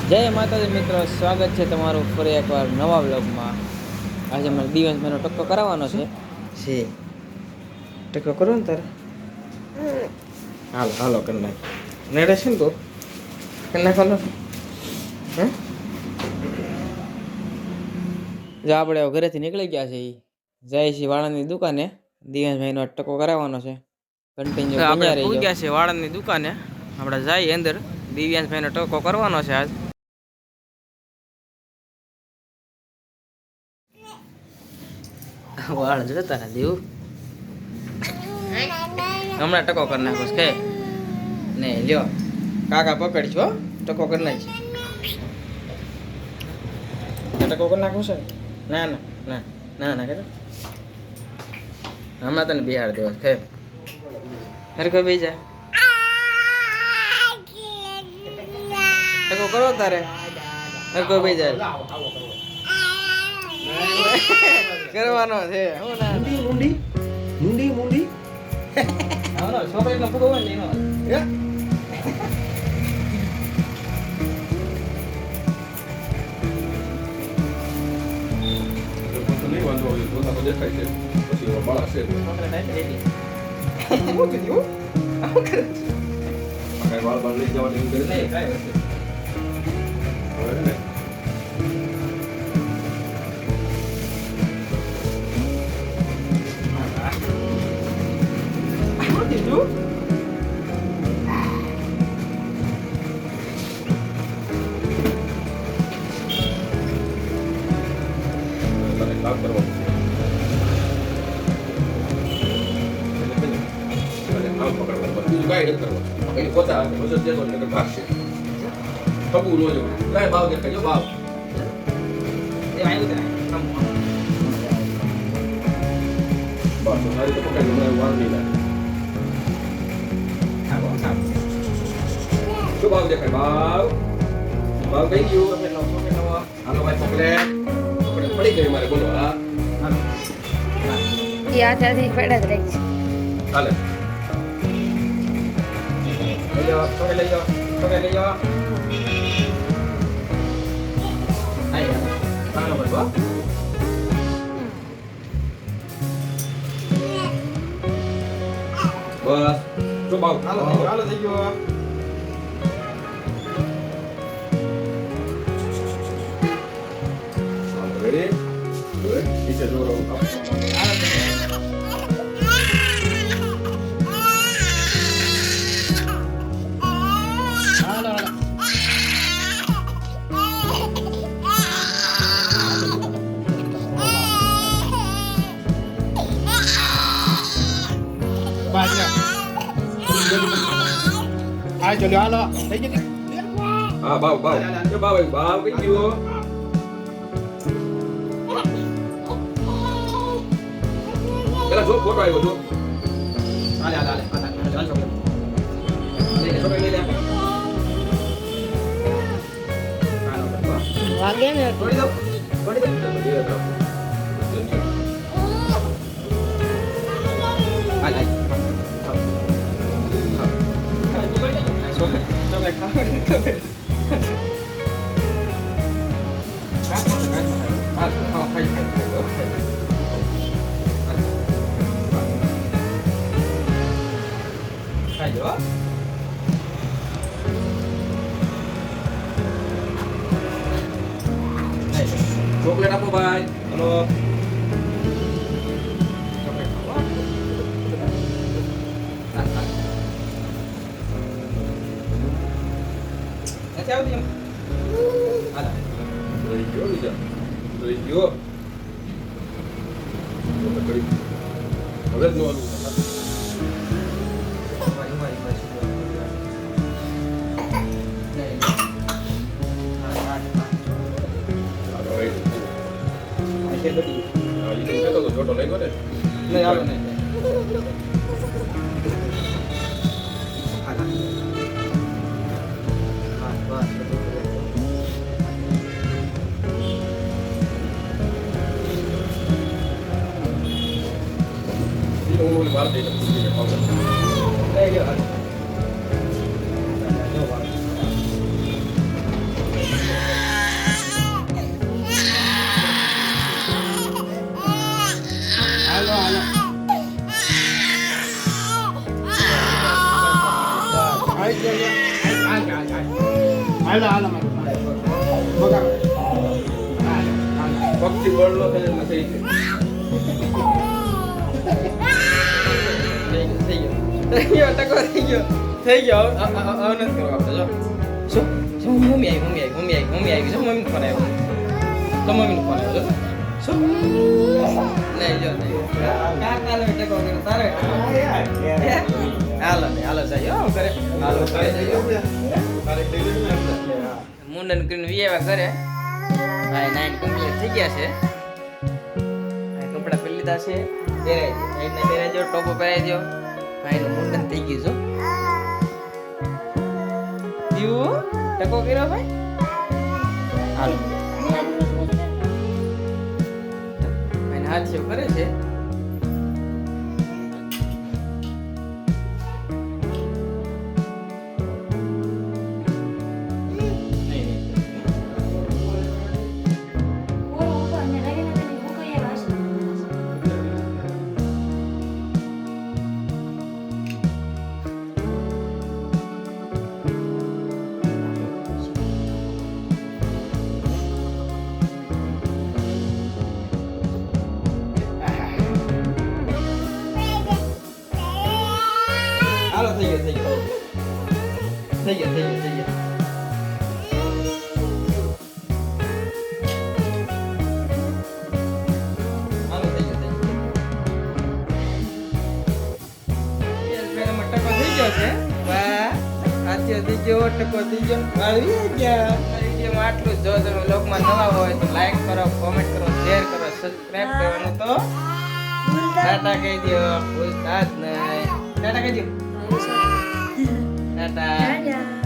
જય માતાજી મિત્રો, સ્વાગત છે તમારું ફરી એકવાર નવા વ્લોગમાં. આજે મારે દિવસભાઈનો ટક્કો કરાવવાનો છે. ટક્કો કરો ને તારે? હાલો હાલો કરી નાખ. નેડે છે ને તું કરી નાખવાનો. હે જો આપણે ઘરેથી નીકળી ગયા છે. જાય છે વાળંદની દુકાને. દિવસભાઈનો ટક્કો કરાવવાનો છે. કન્ટિન્યુ આપણે પહોંચી ગયા છે વાળંદની દુકાને. આપણે જઈએ અંદર. દિવ્યાંશભાઈનો ટક્કો કરવાનો છે આજ. વાળ જોતા દેવું હમણાં ટકો કરી નાખો કે ને લ્યો કાકા પકડજો ટકો કરી નાખી ટકો કરી નાખો છે. ના ના ના ના ના કે હમણાં તને બિહાર દેવો કે અરે કોઈ બી જાય ટકો કરો તારે અરે કોઈ બી જાય કરવાનો છે. હું ના મુંડી મુંડી મુંડી આવનો છોકરીનો ફૂગો હોય ને એનો Coba udah kayak bau, bau kayak you, halo baik poklet, poklet dari mana pun lah. Iya, jadi pada direct. Halo. Ayo, poklet ayo, poklet ayo. Ayo, mana berapa? Bos, coba. Halo, halo ayo. Ready? Good. Bisa dulu. Ai cho nó thấy chứ. À bao bao. Cái bao bao cái chưa. Cái là số của rồi của chú. Đây. Jangan sok. Ini sok ini lihat. Lagi nih. Boleh dong. Boleh dong. Iya, dong. Ai. Ayo. Coklat apa, Bay? Halo. Coklat apa? Siapa dia? Ada. Dari hijau bisa. Dari hijau. Coba kali. Ada dua lu. હાલો હાલો બગાડ પક્ષી બળલો છે એટલે થઈ ગયો ટકો થઈ ગયો હવે નથી કરવા આપણે જો શું શું મમ્મી આવી જો મમ્મી ફોન આવ્યો તો મમ્મીનો ફોન આવ્યો જો શું નહીં જો કાકા નો ટકો કર્યો તારે હાલો જાય હો કરે હાલો કરે મુંડન કરીને વિયેવા કરે ભાઈ 9 કમ્પ્લીટ થઈ ગયા છે આ કપડા પહેરી લીધા છે પહેરાઈ દો પહેરાઈ દો ટોપો પહેરાઈ દો ભાઈનું મુંડન થઈ ગયું છો દીવું ટકો કર્યો ભાઈ હાલો ભાઈને હાથ સેવ કરે છે હાલો થઈ ગયો હાલો થઈ ગયો ટકો થઈ ગયો છે વાહ આથી થઈ ગયો ટકો થઈ ગયો આવી ગયા વિડીયોમાં આટલું જો તમે લોકમાં નવા હોય તો લાઈક કરો કોમેન્ટ કરો શેર કરો સબસ્ક્રાઇબ કરવાનું તો ટાટા કહી દો ભૂલતા જ નહીં ટાટા કહી દો ટાટા